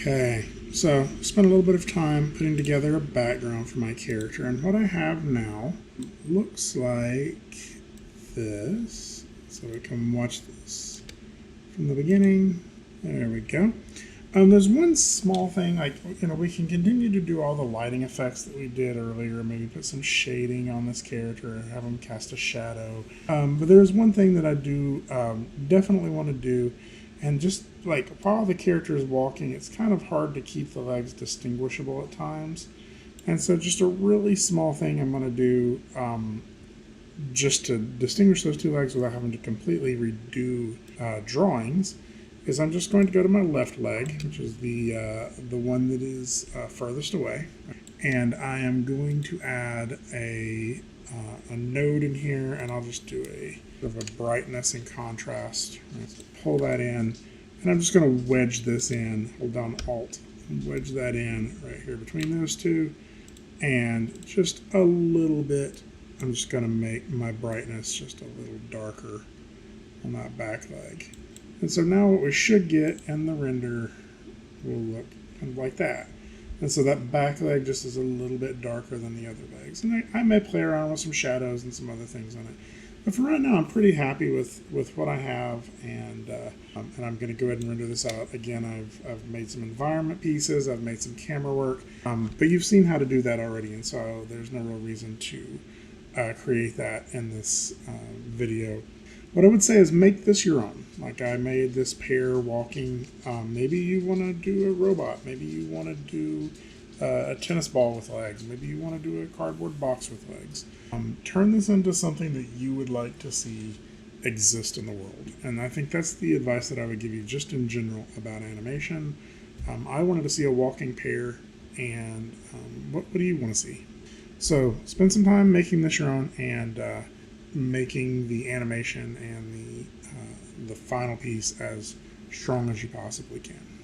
Okay, so spent a little bit of time putting together a background for my character, and what I have now looks like this. So we can watch this from the beginning. There we go. There's one small thing, we can continue to do all the lighting effects that we did earlier, maybe put some shading on this character, have him cast a shadow. But there's one thing that I do definitely want to do, and just like while the character is walking, it's kind of hard to keep the legs distinguishable at times. And so just a really small thing I'm going to do just to distinguish those two legs without having to completely redo drawings is I'm just going to go to my left leg, which is the one that is furthest away, and I am going to add a node in here, and I'll just do a sort of a brightness and contrast. So pull that in, and I'm just going to wedge this in. Hold down Alt and wedge that in right here between those two, and just a little bit. I'm just going to make my brightness just a little darker on that back leg. And so now what we should get in the render will look kind of like that. And so that back leg just is a little bit darker than the other legs. And I may play around with some shadows and some other things on it. But for right now, I'm pretty happy with what I have. And I'm going to go ahead and render this out. Again, I've made some environment pieces. I've made some camera work. But you've seen how to do that already. And so there's no real reason to create that in this video. What I would say is make this your own. Like I made this pair walking. Maybe you want to do a robot. Maybe you want to do a tennis ball with legs. Maybe you want to do a cardboard box with legs. Turn this into something that you would like to see exist in the world. And I think that's the advice that I would give you just in general about animation. I wanted to see a walking pair, and what do you want to see? So spend some time making this your own, and making the animation and the final piece as strong as you possibly can.